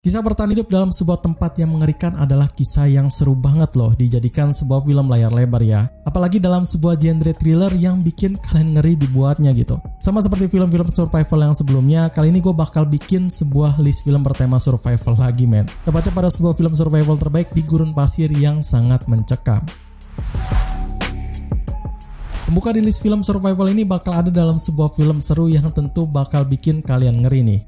Kisah bertahan hidup dalam sebuah tempat yang mengerikan adalah kisah yang seru banget loh dijadikan sebuah film layar lebar ya. Apalagi dalam sebuah genre thriller yang bikin kalian ngeri dibuatnya gitu. Sama seperti film-film survival yang sebelumnya, kali ini gue bakal bikin sebuah list film bertema survival lagi men. Tepatnya pada sebuah film survival terbaik di gurun pasir yang sangat mencekam. Pembuka di list film survival ini bakal ada dalam sebuah film seru yang tentu bakal bikin kalian ngeri nih.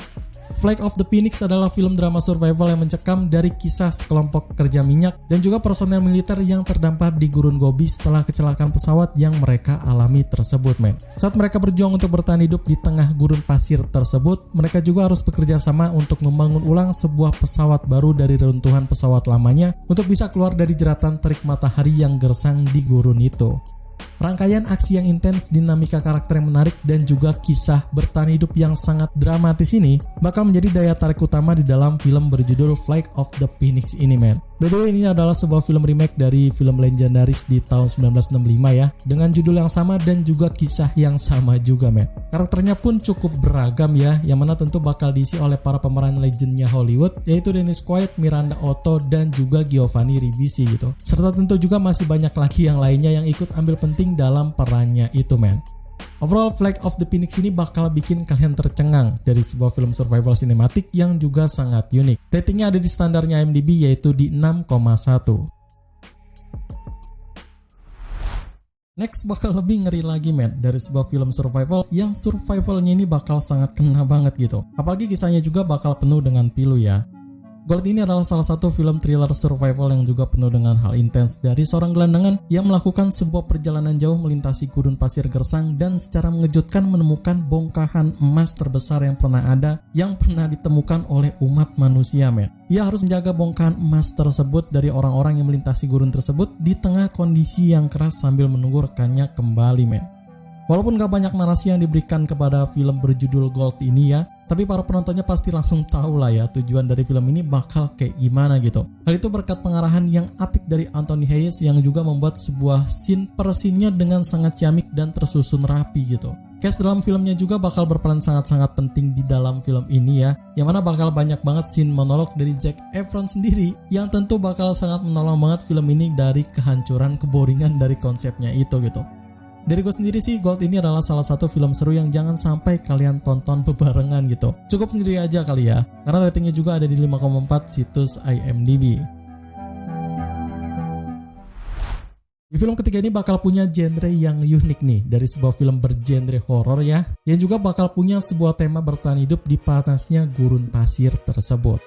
Flag of the Phoenix adalah film drama survival yang mencekam dari kisah sekelompok pekerja minyak dan juga personel militer yang terdampar di gurun Gobi setelah kecelakaan pesawat yang mereka alami tersebut men. Saat mereka berjuang untuk bertahan hidup di tengah gurun pasir tersebut, mereka juga harus bekerja sama untuk membangun ulang sebuah pesawat baru dari reruntuhan pesawat lamanya untuk bisa keluar dari jeratan terik matahari yang gersang di gurun itu. Rangkaian aksi yang intens, dinamika karakter yang menarik, dan juga kisah bertahan hidup yang sangat dramatis ini bakal menjadi daya tarik utama di dalam film berjudul Flight of the Phoenix ini men. By the way, ini adalah sebuah film remake dari film legendaris di tahun 1965 ya, dengan judul yang sama dan juga kisah yang sama juga men. Karakternya pun cukup beragam ya, yang mana tentu bakal diisi oleh para pemeran legendnya Hollywood, yaitu Dennis Quaid, Miranda Otto, dan juga Giovanni Ribisi gitu. Serta tentu juga masih banyak lagi yang lainnya yang ikut ambil penting dalam perannya itu men. Overall, Flag of the Phoenix ini bakal bikin kalian tercengang dari sebuah film survival sinematik yang juga sangat unik. Ratingnya ada di standarnya IMDb yaitu di 6,1. Next bakal lebih ngeri lagi men, dari sebuah film survival yang survivalnya ini bakal sangat kena banget gitu. Apalagi kisahnya juga bakal penuh dengan pilu ya. Gold ini adalah salah satu film thriller survival yang juga penuh dengan hal intens dari seorang gelandangan yang melakukan sebuah perjalanan jauh melintasi gurun pasir gersang dan secara mengejutkan menemukan bongkahan emas terbesar yang pernah ada yang pernah ditemukan oleh umat manusia men. Ia harus menjaga bongkahan emas tersebut dari orang-orang yang melintasi gurun tersebut di tengah kondisi yang keras sambil menunggu rekannya kembali men. Walaupun gak banyak narasi yang diberikan kepada film berjudul Gold ini ya, tapi para penontonnya pasti langsung tahu lah ya tujuan dari film ini bakal kayak gimana gitu. Hal itu berkat pengarahan yang apik dari Anthony Hayes yang juga membuat sebuah scene per scene-nya dengan sangat ciamik dan tersusun rapi gitu. Cast dalam filmnya juga bakal berperan sangat-sangat penting di dalam film ini ya, yang mana bakal banyak banget scene monolog dari Zac Efron sendiri yang tentu bakal sangat menolong banget film ini dari kehancuran keboringan dari konsepnya itu gitu. Dari gue sendiri sih, Gold ini adalah salah satu film seru yang jangan sampai kalian tonton bebarengan gitu. Cukup sendiri aja kali ya, karena ratingnya juga ada di 5,4 situs IMDb. Di film ketiga ini bakal punya genre yang unik nih, dari sebuah film bergenre horor ya, yang juga bakal punya sebuah tema bertahan hidup di panasnya gurun pasir tersebut.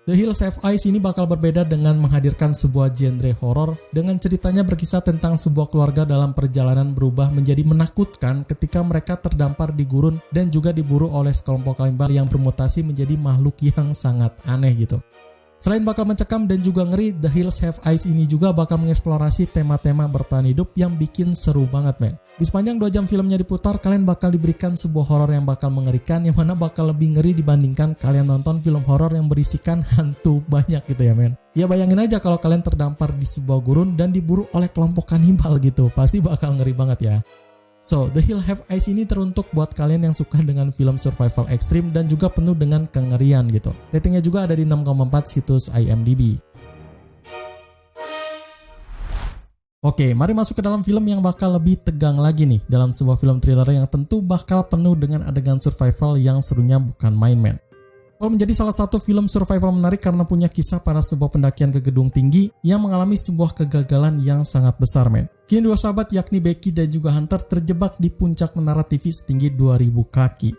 The Hills Have Eyes ini bakal berbeda dengan menghadirkan sebuah genre horor dengan ceritanya berkisah tentang sebuah keluarga dalam perjalanan berubah menjadi menakutkan ketika mereka terdampar di gurun dan juga diburu oleh sekelompok kanibal yang bermutasi menjadi makhluk yang sangat aneh gitu. Selain bakal mencekam dan juga ngeri, The Hills Have Eyes ini juga bakal mengeksplorasi tema-tema bertahan hidup yang bikin seru banget men. Di sepanjang 2 jam filmnya diputar, kalian bakal diberikan sebuah horor yang bakal mengerikan, yang mana bakal lebih ngeri dibandingkan kalian nonton film horor yang berisikan hantu banyak gitu ya men. Ya bayangin aja kalau kalian terdampar di sebuah gurun dan diburu oleh kelompok kanibal gitu, pasti bakal ngeri banget ya. So, The Hills Have Eyes ini teruntuk buat kalian yang suka dengan film survival ekstrim dan juga penuh dengan kengerian gitu. Ratingnya juga ada di 6,4 situs IMDb. Oke, mari masuk ke dalam film yang bakal lebih tegang lagi nih, dalam sebuah film thriller yang tentu bakal penuh dengan adegan survival yang serunya bukan main-main. Menjadi salah satu film survival menarik karena punya kisah pada sebuah pendakian ke gedung tinggi yang mengalami sebuah kegagalan yang sangat besar men. Kini 2 sahabat yakni Becky dan juga Hunter terjebak di puncak menara TV setinggi 2000 kaki.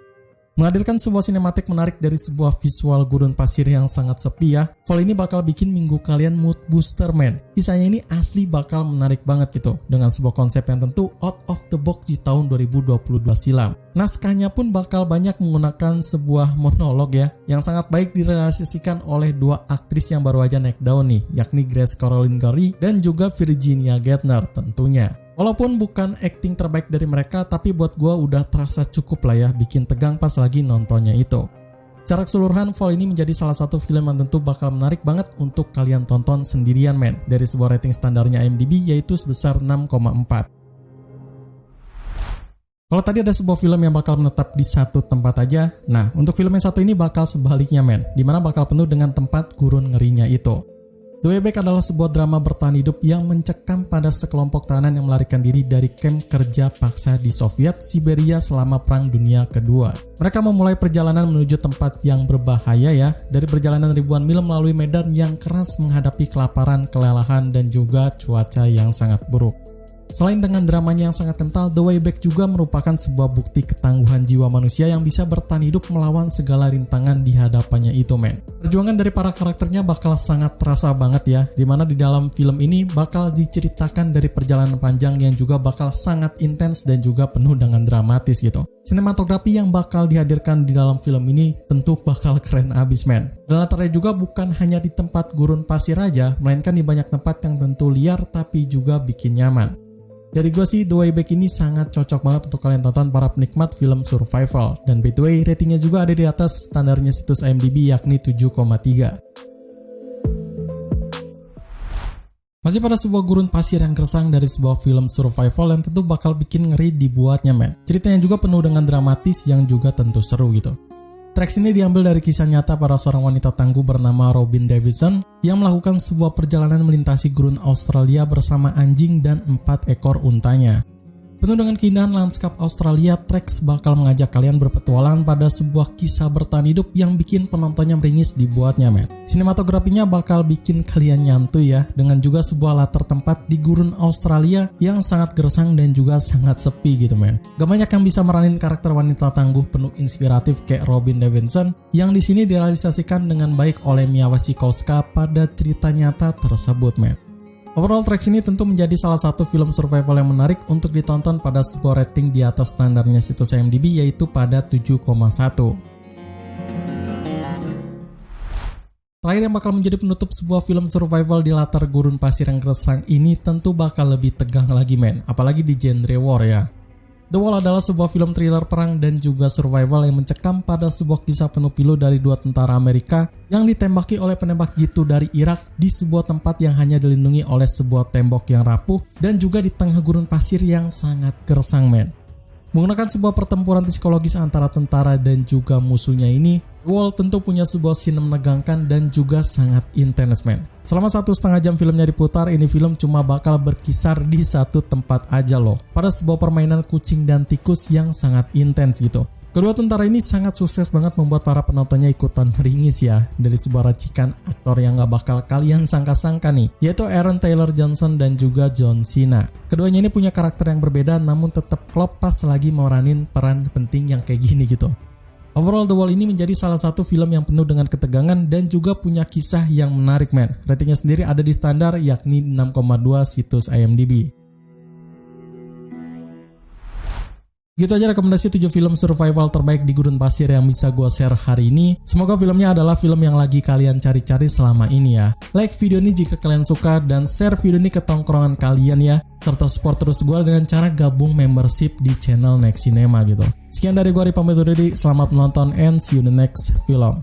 Menghadirkan sebuah sinematik menarik dari sebuah visual gurun pasir yang sangat sepi ya. Fall ini bakal bikin minggu kalian mood booster men. Kisahnya ini asli bakal menarik banget gitu, dengan sebuah konsep yang tentu out of the box di tahun 2022 silam. Naskahnya pun bakal banyak menggunakan sebuah monolog ya, yang sangat baik direalisasikan oleh 2 aktris yang baru aja naik daun nih, yakni Grace Caroline Gary dan juga Virginia Gaynor tentunya. Walaupun bukan acting terbaik dari mereka, tapi buat gue udah terasa cukup lah ya bikin tegang pas lagi nontonnya itu. Secara keseluruhan, Fall ini menjadi salah satu film yang tentu bakal menarik banget untuk kalian tonton sendirian men, dari sebuah rating standarnya IMDb yaitu sebesar 6,4. Kalau tadi ada sebuah film yang bakal menetap di satu tempat aja, nah untuk film yang satu ini bakal sebaliknya men, dimana bakal penuh dengan tempat gurun ngerinya itu. The Way Back adalah sebuah drama bertahan hidup yang mencekam pada sekelompok tahanan yang melarikan diri dari kamp kerja paksa di Soviet Siberia selama Perang Dunia Kedua. Mereka memulai perjalanan menuju tempat yang berbahaya ya, dari perjalanan ribuan mil melalui medan yang keras menghadapi kelaparan, kelelahan, dan juga cuaca yang sangat buruk. Selain dengan dramanya yang sangat kental, The Way Back juga merupakan sebuah bukti ketangguhan jiwa manusia yang bisa bertahan hidup melawan segala rintangan di hadapannya itu men. Perjuangan dari para karakternya bakal sangat terasa banget ya, dimana di dalam film ini bakal diceritakan dari perjalanan panjang yang juga bakal sangat intens dan juga penuh dengan dramatis gitu. Sinematografi yang bakal dihadirkan di dalam film ini tentu bakal keren abis men. Dan latarnya juga bukan hanya di tempat gurun pasir aja, melainkan di banyak tempat yang tentu liar tapi juga bikin nyaman. Dari gue sih, The Way Back ini sangat cocok banget untuk kalian tonton para penikmat film survival. Dan by the way, ratingnya juga ada di atas standarnya situs IMDb yakni 7,3. Masih pada sebuah gurun pasir yang gersang dari sebuah film survival yang tentu bakal bikin ngeri dibuatnya men. Ceritanya juga penuh dengan dramatis yang juga tentu seru gitu. Tracks ini diambil dari kisah nyata para seorang wanita tangguh bernama Robin Davidson yang melakukan sebuah perjalanan melintasi gurun Australia bersama anjing dan 4 ekor untanya. Penuh dengan keindahan lanskap Australia, Tracks bakal mengajak kalian berpetualang pada sebuah kisah bertahan hidup yang bikin penontonnya meringis dibuatnya men. Sinematografinya bakal bikin kalian nyantuy ya, dengan juga sebuah latar tempat di gurun Australia yang sangat gersang dan juga sangat sepi gitu men. Gak banyak yang bisa meranin karakter wanita tangguh penuh inspiratif kayak Robin Davidson yang di sini direalisasikan dengan baik oleh Mia Wasikowska pada cerita nyata tersebut men. Overall, Tracks ini tentu menjadi salah satu film survival yang menarik untuk ditonton pada sebuah rating di atas standarnya situs IMDb yaitu pada 7,1. Terakhir yang bakal menjadi penutup sebuah film survival di latar gurun pasir yang gersang ini tentu bakal lebih tegang lagi men, apalagi di genre war ya. The Wall adalah sebuah film thriller perang dan juga survival yang mencekam pada sebuah kisah penuh pilu dari 2 tentara Amerika yang ditembaki oleh penembak jitu dari Irak di sebuah tempat yang hanya dilindungi oleh sebuah tembok yang rapuh dan juga di tengah gurun pasir yang sangat gersang men. Menggunakan sebuah pertempuran psikologis antara tentara dan juga musuhnya ini, The Wall tentu punya sebuah scene menegangkan dan juga sangat intens men. Selama 1,5 jam filmnya diputar, ini film cuma bakal berkisar di satu tempat aja loh, pada sebuah permainan kucing dan tikus yang sangat intens gitu. Kedua tentara ini sangat sukses banget membuat para penontonnya ikutan meringis ya, dari sebuah racikan aktor yang gak bakal kalian sangka-sangka nih, yaitu Aaron Taylor Johnson dan juga John Cena. Keduanya ini punya karakter yang berbeda namun tetap klop pas lagi meranin peran penting yang kayak gini gitu. Overall, The Wall ini menjadi salah satu film yang penuh dengan ketegangan dan juga punya kisah yang menarik men. Ratingnya sendiri ada di standar yakni 6,2 situs IMDb. Gitu aja rekomendasi 7 film survival terbaik di gurun pasir yang bisa gue share hari ini. Semoga filmnya adalah film yang lagi kalian cari-cari selama ini ya. Like video ini jika kalian suka dan share video ini ke tongkrongan kalian ya. Serta support terus gue dengan cara gabung membership di channel Next Cinema gitu. Sekian dari gue, Ari pamit undur diri. Selamat menonton and see you in the next film.